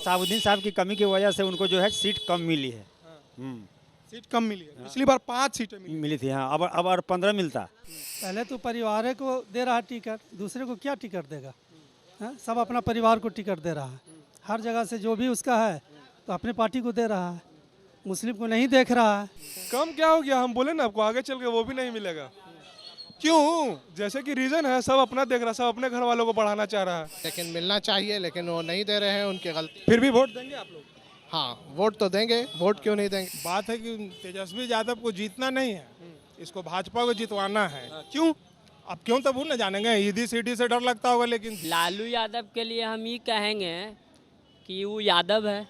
साबुद्दीन साहब की कमी की वजह से उनको जो है सीट कम मिली है। सीट कम मिली है, पिछली बार 5 सीटें मिली। मिली थी हाँ, अब और 15 मिलता। पहले तो परिवार को दे रहा है टिकट, दूसरे को क्या टिकट देगा? हाँ? सब अपना परिवार को टिकट दे रहा है, हर जगह से जो भी उसका है तो अपने पार्टी को दे रहा है, मुस्लिम को नहीं देख रहा है। कम क्या हो गया, हम बोले ना आपको, आगे चल के वो भी नहीं मिलेगा। क्यों? जैसे कि रीजन है, सब अपना देख रहा, सब अपने घर वालों को बढ़ाना चाह रहा है। लेकिन मिलना चाहिए, लेकिन वो नहीं दे रहे हैं, उनकी गलती। फिर भी वोट देंगे आप लोग? हाँ, वोट तो देंगे, वोट क्यों नहीं देंगे। बात है कि तेजस्वी यादव को जीतना नहीं है, इसको भाजपा को जितवाना है। क्यों? अब क्यों तो भूल न जानेंगे, ईदी सीडी से डर लगता होगा, लेकिन लालू यादव के लिए हम ये कहेंगे कि वो यादव है।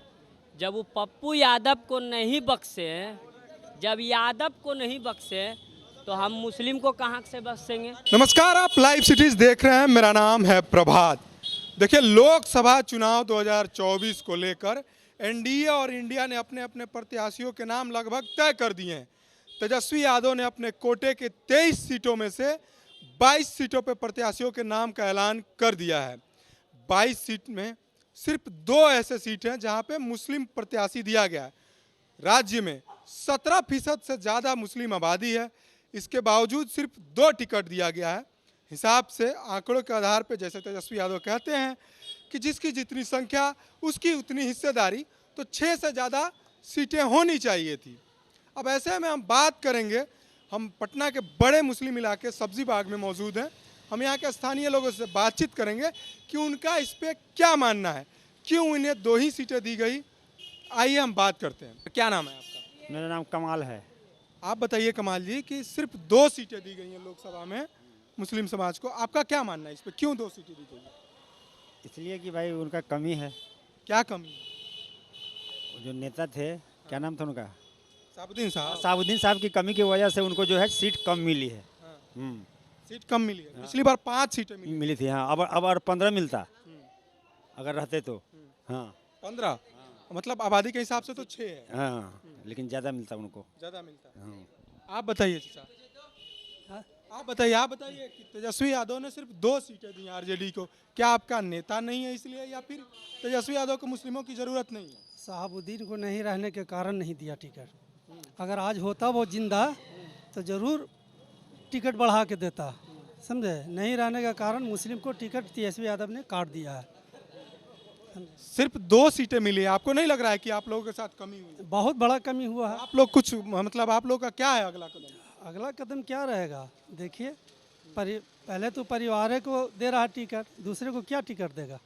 जब वो पप्पू यादव को नहीं बख्शे, जब यादव को नहीं बख्शे तो हम मुस्लिम को कहाँ से बख्शेंगे? नमस्कार, आप लाइव सिटीज देख रहे हैं, मेरा नाम है प्रभात। देखिए, लोकसभा चुनाव 2024 को लेकर एनडीए और इंडिया ने अपने अपने प्रत्याशियों के नाम लगभग तय कर दिए हैं। तेजस्वी यादव ने अपने कोटे के 23 सीटों में से 22 सीटों पर प्रत्याशियों के नाम का ऐलान कर दिया है। 22 सीट में सिर्फ 2 ऐसे सीट हैं जहां पे मुस्लिम प्रत्याशी दिया गया है। राज्य में 17% से ज़्यादा मुस्लिम आबादी है, इसके बावजूद सिर्फ 2 टिकट दिया गया है। हिसाब से आंकड़ों के आधार पर, जैसे तेजस्वी यादव कहते हैं कि जिसकी जितनी संख्या उसकी उतनी हिस्सेदारी, तो 6 से ज़्यादा सीटें होनी चाहिए थी। अब ऐसे में हम बात करेंगे, हम पटना के बड़े मुस्लिम इलाके सब्जी बाग में मौजूद हैं। हम यहाँ के स्थानीय लोगों से बातचीत करेंगे कि उनका इस पर क्या मानना है, क्यों इन्हें 2 ही सीटें दी गई। आइए हम बात करते हैं। क्या नाम है आपका? मेरा नाम कमाल है। आप बताइए कमाल जी कि सिर्फ 2 सीटें दी गई हैं लोकसभा में मुस्लिम समाज को, आपका क्या मानना है इस पर, क्यों 2 सीटें दी गई? इसलिए कि भाई उनका कमी है। क्या कमी है? वो जो नेता थे, क्या नाम था उनका? साबुद्दीन साहब। साबुद्दीन साहब की कमी की वजह से उनको जो है सीट कम मिली है। सीट कम मिली है, पिछली बार 5 सीटें मिली। मिली थी हाँ, अब और 15 मिलता अगर रहते तो। हाँ 15 मतलब आबादी के हिसाब से तो 6 है। हाँ, लेकिन ज़्यादा मिलता उनको। ज़्यादा मिलता है। हाँ। आप बताइए चाचा, आप बताइए कि तेजस्वी यादव ने सिर्फ 2 सीटें दी आरजेडी को, क्या आपका नेता नहीं है इसलिए, या फिर तेजस्वी यादव को मुस्लिमों की ज़रूरत नहीं है? साहबुद्दीन को नहीं रहने के कारण नहीं दिया टिकट। अगर आज होता वो जिंदा तो ज़रूर टिकट बढ़ा के देता, समझे? नहीं रहने का कारण मुस्लिम को टिकट तेजस्वी यादव ने काट दिया है। सिर्फ 2 सीटें मिली है, आपको नहीं लग रहा है कि आप लोगों के साथ कमी हुई? बहुत बड़ा कमी हुआ है। आप लोग कुछ मतलब आप लोग का क्या है अगला कदम? अगला कदम क्या रहेगा? देखिए, पहले तो परिवार को दे रहा है टिकट, दूसरे को क्या टिकट देगा?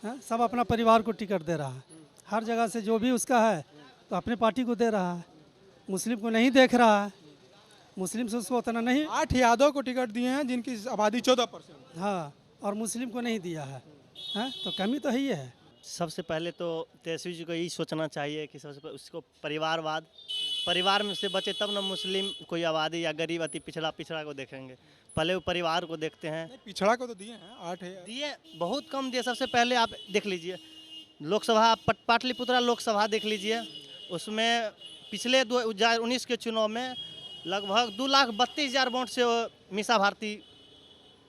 हाँ? सब अपना परिवार को टिकट दे रहा है, हर जगह से जो भी उसका है तो अपने पार्टी को दे रहा है, मुस्लिम को नहीं देख रहा है, मुस्लिम से उसको उतना नहीं। 8 यादव को टिकट दिए हैं जिनकी आबादी 14%। हाँ, और मुस्लिम को नहीं दिया है। हाँ? तो कमी तो है ही है। सबसे पहले तो तेजस्वी जी को यही सोचना चाहिए कि सबसे पहले उसको परिवार में से बचे, तब ना मुस्लिम कोई आबादी या गरीब अति पिछड़ा को देखेंगे। पहले वो परिवार को देखते हैं। पिछड़ा को तो दिए हैं, 8 है। दिए, बहुत कम दिए। सबसे पहले आप देख लीजिए लोकसभा, पाटलिपुत्रा लोकसभा देख लीजिए, उसमें पिछले 2019 के चुनाव में लगभग 2,32,000 वोट से मीसा भारती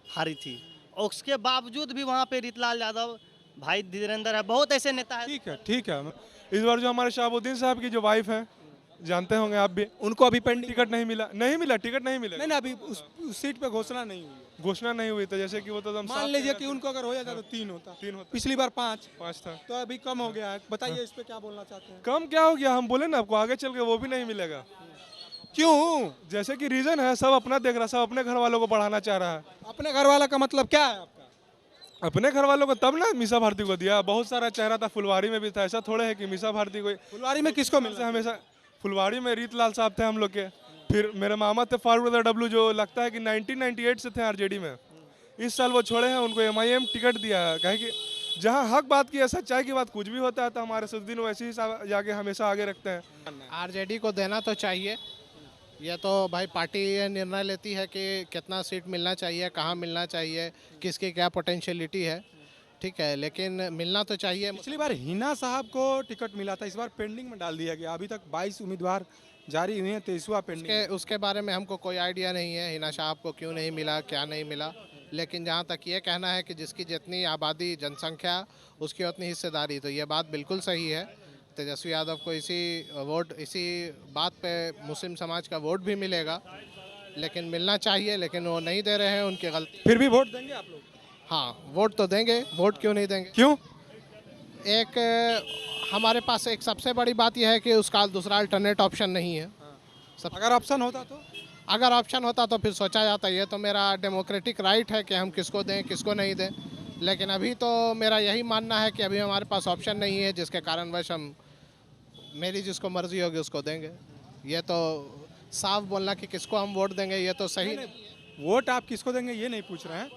हारी थी, और उसके बावजूद भी वहाँ पे रीतलाल यादव, भाई धीरेन्द्र है, बहुत ऐसे नेता है। ठीक है। इस बार जो हमारे शाहबुद्दीन साहब की जो वाइफ है, जानते होंगे आप भी, उनको अभी पेंडिंग टिकट नहीं मिला, टिकट नहीं मिला। नहीं, अभी उस सीट पे घोषणा नहीं हुई तो जैसे कि वो तो मान लीजिए कि उनको अगर हो जाता तो 3 होता। पिछली बार 5 था, तो अभी कम हो गया है। बताइए इस पे क्या बोलना चाहते हैं? कम क्या हो गया, हम बोले ना आपको, आगे चल के वो भी नहीं मिलेगा। क्यों? जैसे कि रीजन है, सब अपना देख रहा, सब अपने घर वालों को बढ़ाना चाह रहा है। अपने घर वाला का मतलब क्या है आपका? अपने घर वालों को तब ना मीसा भारती को दिया। बहुत सारा चेहरा था, फुलवारी में भी था, ऐसा थोड़े है कि मीसा भारती को। फुलवारी में किसको मिला? हमेशा फुलवारी में रीतलाल साहब थे हम लोग के, फिर मेरे मामा थे फारूक डब्लू, जो लगता है कि 1998 से थे आरजेडी में। इस साल वो छोड़े हैं, उनको MIM टिकट दिया है। कहे कि जहाँ हक बात की है, सच्चाई की बात कुछ भी होता है, तो हमारे सुद्दीन वैसे ही जाके हमेशा आगे रखते हैं। आरजेडी को देना तो चाहिए, यह तो भाई पार्टी ये निर्णय लेती है कि कितना सीट मिलना चाहिए, कहाँ मिलना चाहिए, किसकी क्या पोटेंशियलिटी है, ठीक है, लेकिन मिलना तो चाहिए। पिछली बार हिना साहब को टिकट मिला था, इस बार पेंडिंग में डाल दिया गया। अभी तक 22 उम्मीदवार जारी हुए हैं, 23वां पेंडिंग। उसके बारे में हमको कोई आइडिया नहीं है, हिना साहब को क्यों नहीं मिला, क्या नहीं मिला, लेकिन जहाँ तक ये कहना है कि जिसकी जितनी आबादी जनसंख्या उसकी उतनी हिस्सेदारी, तो ये बात बिल्कुल सही है। तेजस्वी यादव को इसी बात पे मुस्लिम समाज का वोट भी मिलेगा, लेकिन मिलना चाहिए, लेकिन वो नहीं दे रहे हैं, उनकी गलती। फिर भी वोट देंगे आप लोग? हाँ, वोट तो देंगे, वोट क्यों नहीं देंगे। क्यों? हमारे पास एक सबसे बड़ी बात यह है कि उसका दूसरा अल्टरनेट ऑप्शन नहीं है। अगर ऑप्शन होता तो? अगर ऑप्शन होता तो फिर सोचा जाता, ये तो मेरा डेमोक्रेटिक राइट है कि हम किसको दें किसको नहीं दें, लेकिन अभी तो मेरा यही मानना है कि अभी हमारे पास ऑप्शन नहीं है, जिसके कारणवश हम मेरी जिसको मर्जी होगी उसको देंगे। ये तो साफ बोलना कि किसको हम वोट देंगे ये तो सही नहीं। वोट आप किसको देंगे ये नहीं पूछ रहे हैं,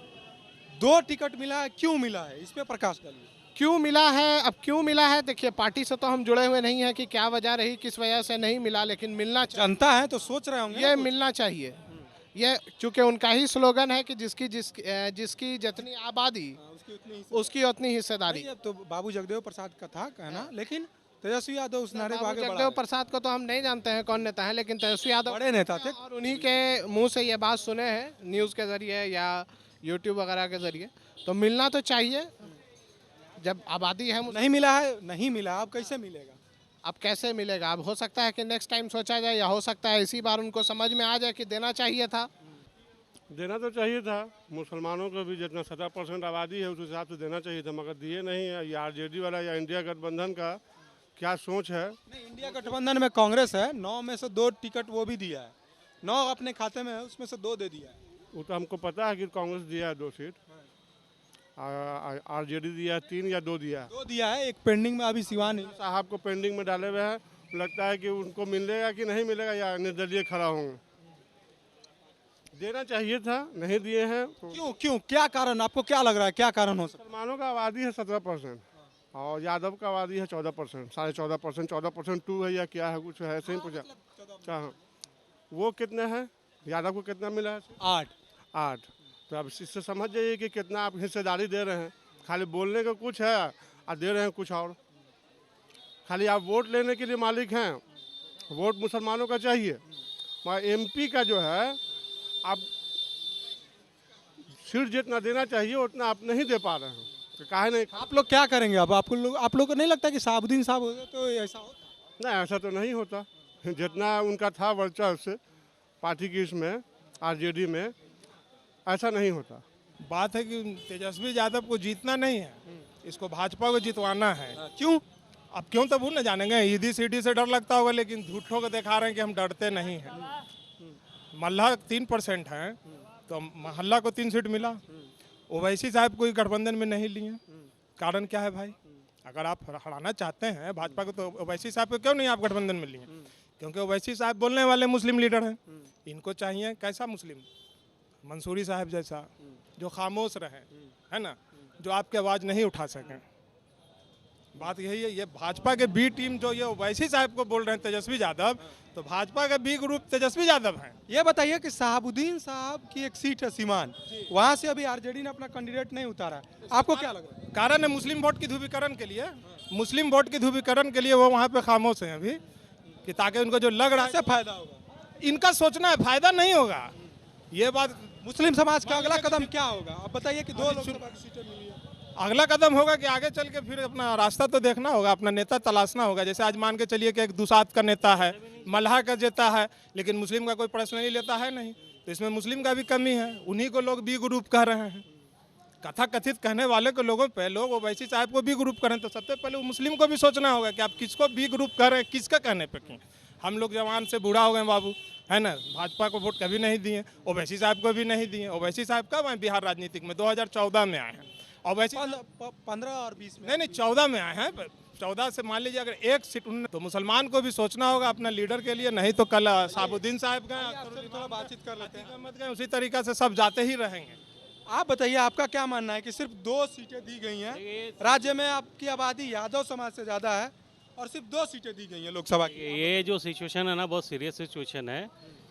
2 टिकट मिला है, क्यों मिला है, इस पे प्रकाश डालिए। क्यों मिला है? अब क्यों मिला है, देखिए पार्टी से तो हम जुड़े हुए नहीं हैं कि क्या वजह रही, किस वजह से नहीं मिला, लेकिन मिलना चाहिए। जनता है तो सोच रहे होंगे ये मिलना चाहिए। ये चूंकि उनका ही स्लोगन है कि जिसकी जितनी आबादी उसकी उतनी हिस्सेदारी। अब तो बाबू जगदेव प्रसाद का था कहना, लेकिन तेजस्वी यादव उस नारे को आगे जगदेव बढ़ा प्रसाद को तो हम नहीं जानते हैं कौन नेता है, लेकिन तेजस्वी यादव बड़े नेता थे। और उन्हीं के मुंह से ये बात सुने हैं न्यूज़ के जरिए या यूट्यूब वगैरह के जरिए, तो मिलना तो चाहिए। जब आबादी है नहीं मिला है, नहीं मिला, अब कैसे मिलेगा? अब कैसे मिलेगा? अब हो सकता है कि नेक्स्ट टाइम सोचा जाए, या हो सकता है इसी बार उनको समझ में आ जाए कि देना चाहिए था। देना तो चाहिए था, मुसलमानों को भी जितना 17% आबादी है उस हिसाब से देना चाहिए था, मगर दिए नहीं है। ये आरजेडी वाला या इंडिया गठबंधन का क्या सोच है? नहीं, इंडिया गठबंधन में कांग्रेस है, 9 में से 2 टिकट वो भी दिया है, 9 अपने खाते में है, उसमें से 2 दे दिया है। वो तो हमको पता है कि कांग्रेस दिया है 2 सीट, आरजेडी दिया है 3 या 2 दिया है। 2 दिया है, एक पेंडिंग में अभी शिवानी साहब को पेंडिंग में डाले हुए हैं, लगता है कि उनको मिलेगा कि नहीं मिलेगा या निर्दलीय खड़ा होंगे। देना चाहिए था, नहीं दिए हैं। क्यों क्या कारण, आपको क्या लग रहा है, क्या कारण हो सकता है? मुसलमानों का आबादी है 17% और यादव का आबादी है 14%, 14.5%, 14% है या क्या है, कुछ है ऐसे ही पूछा। हाँ, वो कितने हैं? यादव को कितना मिला है? 8। तो अब इससे समझ जाइए कि कितना आप हिस्सेदारी दे रहे हैं। खाली बोलने का कुछ है और दे रहे हैं कुछ और। खाली आप वोट लेने के लिए मालिक हैं, वोट मुसलमानों का चाहिए, मगर एमपी का जो है आप सीट जितना देना चाहिए उतना आप नहीं दे पा रहे हैं, तो काहे नहीं? आप लोग क्या करेंगे अब? आप लोग को नहीं लगता कि शहाबुद्दीन साहब हो गए तो ऐसा होता? नहीं, ऐसा तो नहीं होता। जितना उनका था वर्चस्व पार्टी की इसमें आरजेडी में, ऐसा नहीं होता। बात है कि तेजस्वी यादव को जीतना नहीं है, इसको भाजपा को जितवाना है। क्यों? अब क्यों तो भूल न जानेंगे, ईदी सीडी से डर लगता होगा, लेकिन झूठों को दिखा रहे हैं कि हम डरते नहीं हैं। मल्लाह 3% हैं, तो मोहल्ला को 3 सीट मिला। ओवैसी साहब कोई गठबंधन में नहीं लिए, कारण क्या है भाई? अगर आप हराना चाहते हैं भाजपा को तो ओवैसी साहब को क्यों नहीं आप गठबंधन में लिए? क्योंकि ओवैसी साहब बोलने वाले मुस्लिम लीडर हैं। इनको चाहिए कैसा मुस्लिम? मंसूरी साहब जैसा, जो खामोश रहे, है ना, जो आपकी आवाज़ नहीं उठा सकें। बात यही है। ये भाजपा के बी टीम जो ये ओवैसी साहब को बोल रहे हैं तेजस्वी यादव, तो भाजपा का बी ग्रुप तेजस्वी यादव है। ये बताइए कि शहाबुद्दीन साहब की एक सीट है सीमान, वहाँ से अभी आरजेडी ने अपना कैंडिडेट नहीं उतारा, आपको क्या लग रहा है? कारण है मुस्लिम वोट की ध्रुवीकरण के लिए, मुस्लिम वोट की ध्रुवीकरण के लिए वो वहाँ पे खामोश हैं अभी, कि ताकि उनको जो लग रहा है फायदा होगा। इनका सोचना है, फायदा नहीं होगा। ये बात मुस्लिम समाज का अगला कदम क्या होगा? आप बताइए कि 2 लोकसभा की सीटें मिली है। अगला कदम होगा कि आगे चल के फिर अपना रास्ता तो देखना होगा, अपना नेता तलाशना होगा। जैसे आज मान के चलिए कि एक दुसाद का नेता है, मल्लाह का देता है, लेकिन मुस्लिम का कोई पर्सनली लेता है नहीं, तो इसमें मुस्लिम का भी कमी है। उन्हीं को लोग बी ग्रुप कह रहे हैं। कथा कथित कहने वाले को लोगों पे लोग ओवैसी साहब को बी ग्रुप करें, तो सबसे पहले वो मुस्लिम को भी सोचना होगा कि आप किसको बी ग्रुप कर रहे हैं, किसका कहने पे क्यों? हम लोग जवान से बूढ़ा हो गए बाबू, है ना, भाजपा को वोट कभी नहीं दिए, ओवैसी साहब को भी नहीं दिए। ओवैसी साहब कब आए बिहार राजनीतिक में? 2014 में आए हैं। ओवैसी 15 और 20 में नहीं 14 में आए हैं। 14 से मान लीजिए अगर एक सीट उन्होंने, तो मुसलमान को भी सोचना होगा अपना लीडर के लिए। नहीं तो कल शहाबुद्दीन साहब गए, थोड़ा बातचीत कर लेते हैं। मत गए, उसी तरीका से सब जाते ही रहेंगे। आप बताइए, आपका क्या मानना है कि सिर्फ 2 सीटें दी गई हैं राज्य में? आपकी आबादी यादव समाज से ज़्यादा है और सिर्फ 2 सीटें दी गई हैं लोकसभा की। ये जो सिचुएशन है ना, बहुत सीरियस सिचुएशन है।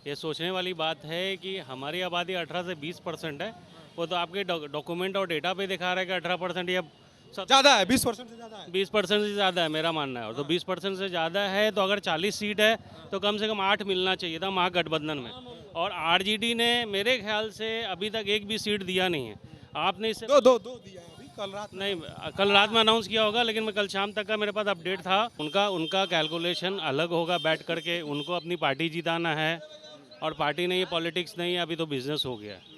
ये सोचने वाली बात है कि हमारी आबादी 18 से 20% है। वो तो आपके डॉक्यूमेंट और डेटा पे दिखा रहा है कि 18% या ज़्यादा है, 20% से ज़्यादा है। 20% से ज़्यादा है मेरा मानना है। और तो 20% से ज़्यादा है तो अगर 40 सीट है तो कम से कम 8 मिलना चाहिए था महागठबंधन में। और आरजेडी ने मेरे ख्याल से अभी तक एक भी सीट दिया नहीं है। आपने इससे दो दिया है अभी, कल रात में। नहीं, कल रात में अनाउंस किया होगा, लेकिन मैं कल शाम तक का मेरे पास अपडेट था। उनका कैलकुलेशन अलग होगा, बैठ करके उनको अपनी पार्टी जिताना है। और पार्टी नहीं है, पॉलिटिक्स नहीं है, अभी तो बिजनेस हो गया है।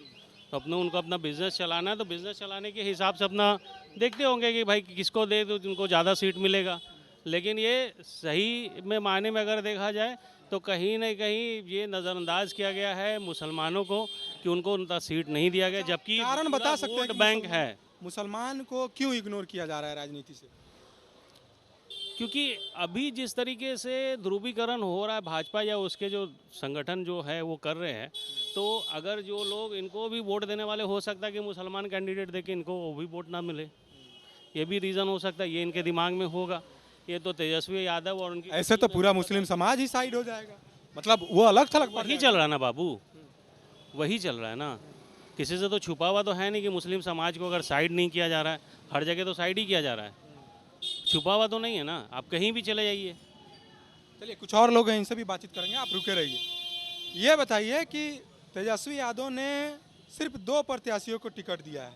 तो उनको अपना बिजनेस चलाना है, तो बिजनेस चलाने के हिसाब से अपना देखते होंगे कि भाई किसको दे तो उनको ज़्यादा सीट मिलेगा। लेकिन ये सही में मायने में अगर देखा जाए तो कहीं न कहीं ये नज़रअंदाज किया गया है मुसलमानों को कि उनको उनका सीट नहीं दिया गया, जबकि कारण बता सकते हैं वोट कि बैंक है। मुसलमान को क्यों इग्नोर किया जा रहा है राजनीति से? क्योंकि अभी जिस तरीके से ध्रुवीकरण हो रहा है, भाजपा या उसके जो संगठन जो है वो कर रहे हैं, तो अगर जो लोग इनको भी वोट देने वाले, हो सकता है कि मुसलमान कैंडिडेट देके इनको वो भी वोट ना मिले। ये भी रीज़न हो सकता है, ये इनके दिमाग में होगा। ये तो तेजस्वी यादव और उनकी ऐसे तो पूरा मुस्लिम समाज ही साइड हो जाएगा, मतलब वो अलग थलग पड़ वही जाएगा। चल रहा है ना बाबू, वही चल रहा है ना। किसी से तो छुपा हुआ तो है नहीं कि मुस्लिम समाज को अगर साइड नहीं किया जा रहा है, हर जगह तो साइड ही किया जा रहा है, छुपा हुआ तो नहीं है ना। आप कहीं भी चले जाइए। चलिए कुछ और लोग हैं, इनसे भी बातचीत करेंगे, आप रुके रहिए। ये बताइए कि तेजस्वी यादव ने सिर्फ 2 प्रत्याशियों को टिकट दिया है,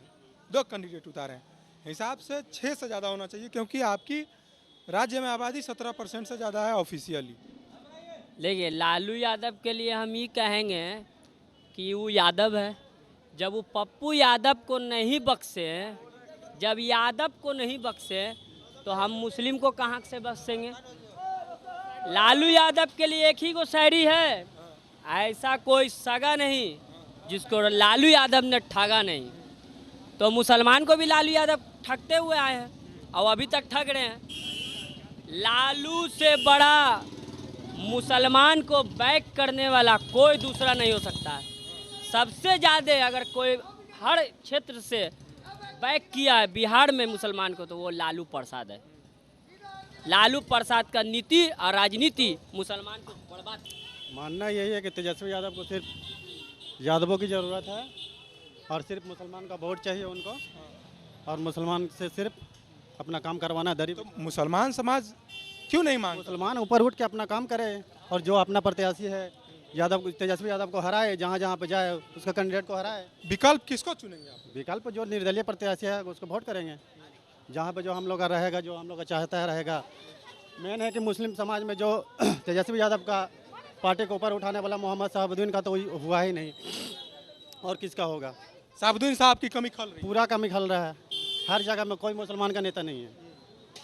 2 कैंडिडेट उतारे हैं। हिसाब से 6 से ज़्यादा होना चाहिए, क्योंकि आपकी राज्य में आबादी 17% से ज़्यादा है ऑफिशियली। देखिए, लालू यादव के लिए हम ये कहेंगे कि वो यादव है। जब वो पप्पू यादव को नहीं बख्शे, जब यादव को नहीं बख्शे तो हम मुस्लिम को कहाँ से बख्शेंगे। लालू यादव के लिए एक ही को शायरी है, ऐसा कोई सगा नहीं जिसको लालू यादव ने ठगा नहीं। तो मुसलमान को भी लालू यादव ठगते हुए आए हैं और अभी तक ठग रहे हैं। लालू से बड़ा मुसलमान को बैक करने वाला कोई दूसरा नहीं हो सकता है। सबसे ज़्यादा अगर कोई हर क्षेत्र से बैक किया है बिहार में मुसलमान को, तो वो लालू प्रसाद है। लालू प्रसाद का नीति और राजनीति मुसलमान को बर्बाद। मानना यही है कि तेजस्वी यादव को सिर्फ यादवों की ज़रूरत है और सिर्फ मुसलमान का वोट चाहिए उनको, और मुसलमान से सिर्फ अपना काम करवाना है। तो मुसलमान समाज क्यों नहीं मांगता? मुसलमान ऊपर उठ के अपना काम करे और जो अपना प्रत्याशी है यादव, तेजस्वी यादव को हराए, जहाँ जहाँ पे जाए उसका कैंडिडेट को हराए। विकल्प किसको चुनेंगे आप? विकल्प जो निर्दलीय प्रत्याशी है उसको वोट करेंगे, जहाँ पे जो हम लोग का रहेगा, जो हम लोग का चाहता है रहेगा। मेन है कि मुस्लिम समाज में जो तेजस्वी यादव का पार्टी को ऊपर उठाने वाला मोहम्मद शहाबुद्दीन का तो हुआ ही नहीं, और किसका होगा? शहाबुद्दीन साहब की कमी खल रही है। पूरा कमी खल रहा है। हर जगह में कोई मुसलमान का नेता नहीं है,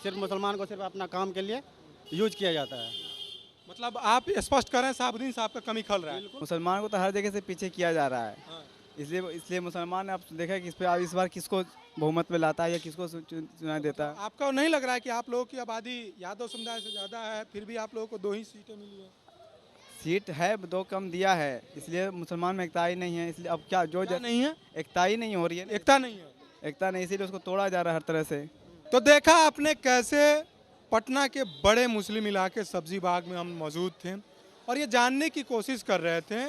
सिर्फ मुसलमान को सिर्फ अपना काम के लिए यूज किया जाता है। मतलब आप स्पष्ट करें शहाबुद्दीन साहब का कमी खल रहा है। मुसलमान को तो हर जगह से पीछे किया जा रहा है। इसलिए मुसलमान आप देखें कि इस बार किसको बहुमत में लाता है या किसको चुनाव देता है। आपको नहीं लग रहा है कि आप लोगों की आबादी यादव समुदाय से ज़्यादा है, फिर भी आप लोगों को 2 ही सीटें मिली है? सीट है 2 कम दिया है, इसलिए मुसलमान में एकता ही नहीं है। इसलिए अब क्या जो नहीं है, एकता ही नहीं हो रही है। एकता नहीं है, एकता नहीं, इसीलिए उसको तोड़ा जा रहा है हर तरह से। तो देखा आपने कैसे पटना के बड़े मुस्लिम इलाके सब्जी बाग में हम मौजूद थे और ये जानने की कोशिश कर रहे थे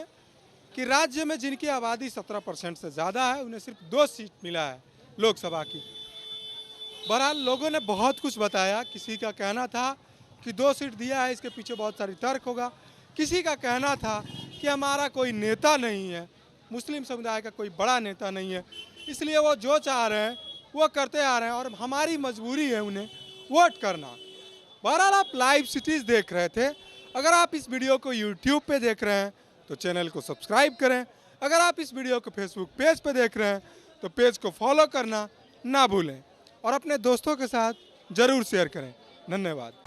कि राज्य में जिनकी आबादी 17% से ज़्यादा है उन्हें सिर्फ 2 सीट मिला है लोकसभा की। बहरहाल लोगों ने बहुत कुछ बताया। किसी का कहना था कि 2 सीट दिया है, इसके पीछे बहुत सारी तर्क होगा। किसी का कहना था कि हमारा कोई नेता नहीं है, मुस्लिम समुदाय का कोई बड़ा नेता नहीं है, इसलिए वो जो चाह रहे हैं वो करते आ रहे हैं और हमारी मजबूरी है उन्हें वोट करना। बहरहाल आप लाइव सिटीज़ देख रहे थे। अगर आप इस वीडियो को यूट्यूब पे देख रहे हैं तो चैनल को सब्सक्राइब करें। अगर आप इस वीडियो को फेसबुक पेज पे देख रहे हैं तो पेज को फॉलो करना ना भूलें और अपने दोस्तों के साथ ज़रूर शेयर करें। धन्यवाद।